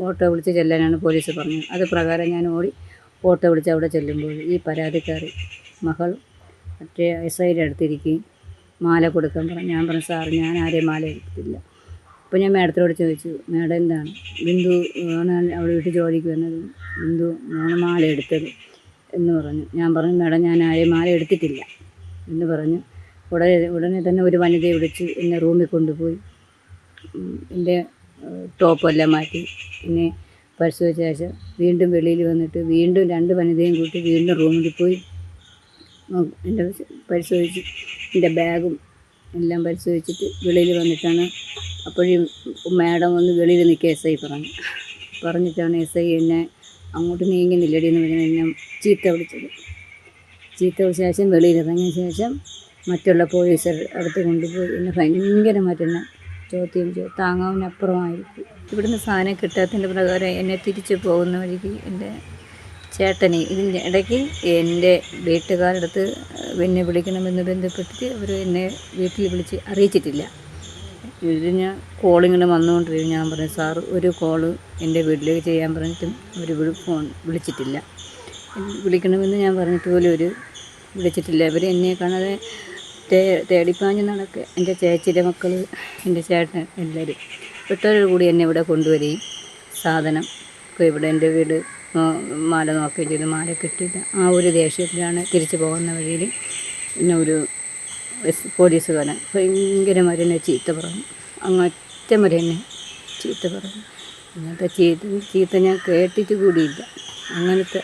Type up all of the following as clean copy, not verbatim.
Auto വിളിച്ച് ചെല്ലാനാണ് police പറഞ്ഞത്. അത് പ്രകാരം ഞാൻ ഓടി ഓട്ടോ വിളിച്ച് അവിടെ ചെല്ലുമ്പോൾ ഈ പരാതിക്കാരി മകൾ മറ്റേ SIയുടെ അടുത്തിരിക്കുകയും മാല കൊടുക്കാൻ പറഞ്ഞു. ഞാൻ പറഞ്ഞു, സാർ ഞാൻ ആരെയും മാല എടുത്തിട്ടില്ല. അപ്പോൾ ഞാൻ മാഡത്തിനോട് ചോദിച്ചു, മാഡം എന്താണ് ബിന്ദു ആണ് അവിടെ വീട്ടിൽ ജോലിക്ക് വന്നത്, ബിന്ദു ആണ് മാല എടുത്തത് എന്ന് പറഞ്ഞു. ഞാൻ പറഞ്ഞു, മാഡം ഞാൻ ആരെയും മാല എടുത്തിട്ടില്ല എന്ന് പറഞ്ഞു. ഉടനെ തന്നെ ഒരു വനിതയെ വിളിച്ച് എന്നെ റൂമിൽ കൊണ്ടുപോയി എൻ്റെ ടോപ്പെല്ലാം മാറ്റി എന്നെ പരിശോധിച്ച ശേഷം വീണ്ടും വെളിയിൽ വന്നിട്ട് വീണ്ടും 2 വനിതയും കൂട്ടി വീണ്ടും റൂമിൽ പോയി എൻ്റെ പരിശോധിച്ച് എൻ്റെ ബാഗും എല്ലാം പരിശോധിച്ചിട്ട് വെളിയിൽ വന്നിട്ടാണ്. അപ്പോഴും മാഡം വന്ന് വെളിയിൽ നിൽക്കുക SI പറഞ്ഞിട്ടാണ് SI എന്നെ അങ്ങോട്ട് നീങ്ങുന്നില്ലടി എന്ന് പറഞ്ഞാൽ എന്നെ ചീത്ത വിളിച്ച ശേഷം വെളിയിലിറങ്ങിയ ശേഷം മറ്റുള്ള പോലീസ് അടുത്ത് കൊണ്ടുപോയി എന്നെ ഭയങ്കരമായിട്ട് എന്നെ ചോദ്യം താങ്ങാവുന്നപ്പുറമായിരിക്കും. ഇവിടുന്ന് സാധനം കിട്ടാത്തതിൻ്റെ പ്രകാരം എന്നെ തിരിച്ചു പോകുന്ന വഴിക്ക് എൻ്റെ ചേട്ടനെ ഇതിൻ്റെ ഇടയ്ക്ക് എൻ്റെ വീട്ടുകാരടുത്ത് എന്നെ വിളിക്കണമെന്ന് ബന്ധപ്പെട്ടിട്ട് അവർ എന്നെ വീട്ടിൽ വിളിച്ച് അറിയിച്ചിട്ടില്ല. ഇതിന് കോളിങ്ങനെ വന്നുകൊണ്ടിരിക്കും. ഞാൻ പറഞ്ഞു, സാർ ഒരു കോള് എൻ്റെ വീട്ടിലേക്ക് ചെയ്യാൻ പറഞ്ഞിട്ടും അവർ ഫോൺ വിളിച്ചിട്ടില്ല. വിളിക്കണമെന്ന് ഞാൻ പറഞ്ഞിട്ട് പോലും ഒരു വിളിച്ചിട്ടില്ല. അവർ എന്നെ കാണാതെ തേടിപ്പാഞ്ഞ് നടക്കുക. എൻ്റെ ചേച്ചിയുടെ മക്കൾ, എൻ്റെ ചേട്ടൻ എല്ലാവരും പെട്ടവരോട് കൂടി എന്നെ ഇവിടെ കൊണ്ടുവരികയും സാധനം ഒക്കെ ഇവിടെ എൻ്റെ വീട് മാല നോക്കുകയും ചെയ്തു. മാല കിട്ടിയില്ല. ആ ഒരു ദേഷ്യത്തിലാണ് തിരിച്ചു പോകുന്ന വഴിയിൽ പിന്നെ ഒരു പോലീസുകാരൻ ഭയങ്കരമായിട്ട് എന്നെ ചീത്ത പറഞ്ഞു. അങ്ങറ്റം വരെ എന്നെ ചീത്ത പറഞ്ഞു. അങ്ങനത്തെ ചീത്ത ഞാൻ കേട്ടിട്ട് കൂടിയില്ല. അങ്ങനത്തെ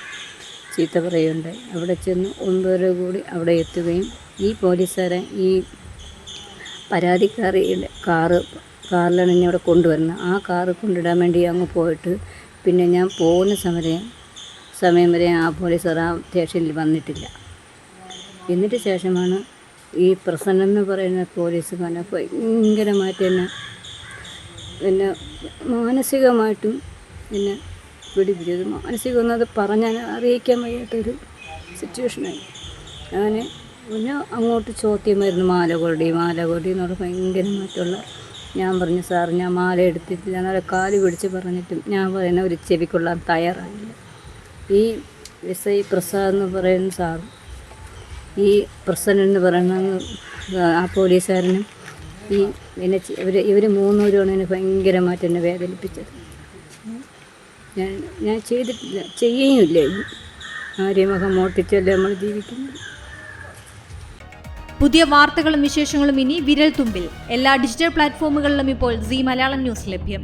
ചീത്ത പറയുകയുണ്ടായി. അവിടെ ചെന്ന് 9 കൂടി അവിടെ എത്തുകയും ഈ പോലീസുകാരൻ ഈ പരാതിക്കാരിയുടെ കാറിലാണ് എന്നെ അവിടെ കൊണ്ടുവരുന്നത്. ആ കാറ് കൊണ്ടിടാൻ വേണ്ടി അങ്ങ് പോയിട്ട് പിന്നെ ഞാൻ പോകുന്ന സമയം വരെ ആ പോലീസുകാർ ആ സ്റ്റേഷനിൽ വന്നിട്ടില്ല. എന്നിട്ട് ശേഷമാണ് ഈ പ്രസन्न എന്ന് പറയുന്ന പോലീസുകാരനെ ഭയങ്കരമായിട്ട് എന്നെ മാനസികമായിട്ടും എന്നെ പിടിപ്പിച്ചത്. മാനസികമൊന്നും അത് പറഞ്ഞാൽ അറിയിക്കാൻ വയ്യാത്തൊരു സിറ്റുവേഷനായി. പിന്നെ അങ്ങോട്ട് ചോദ്യമായിരുന്നു, മാല കൊടി എന്നുള്ള ഭയങ്കരമായിട്ടുള്ള. ഞാൻ പറഞ്ഞു, സാർ ഞാൻ മാല എടുത്തിട്ടില്ല എന്നുള്ള കാല് പിടിച്ച് പറഞ്ഞിട്ടും ഞാൻ പറയുന്ന ഒരു ചെവിക്കൊള്ളാൻ തയ്യാറായില്ല. ഈ SI പ്രസാദ് എന്ന് പറയുന്ന സാറും ഈ പ്രസന്നൻ എന്ന് പറയുന്ന ആ പോലീസുകാരനും ഈ ഇവർ 3 പേരുമാണ് എന്നെ ഭയങ്കരമായിട്ട് എന്നെ വേദനിപ്പിച്ചത്. ഞാൻ ചെയ്തിട്ടില്ല, ചെയ്യുകയുമില്ല. ആരെയും മുഖം മോട്ടിച്ചല്ലേ നമ്മൾ ജീവിക്കുന്നത്. പുതിയ വാർത്തകളും വിശേഷങ്ങളും ഇനി വിരൽ തുമ്പിൽ. എല്ലാ ഡിജിറ്റൽ പ്ലാറ്റ്ഫോമുകളിലും ഇപ്പോൾ Zee മലയാളം ന്യൂസ് ലഭ്യം.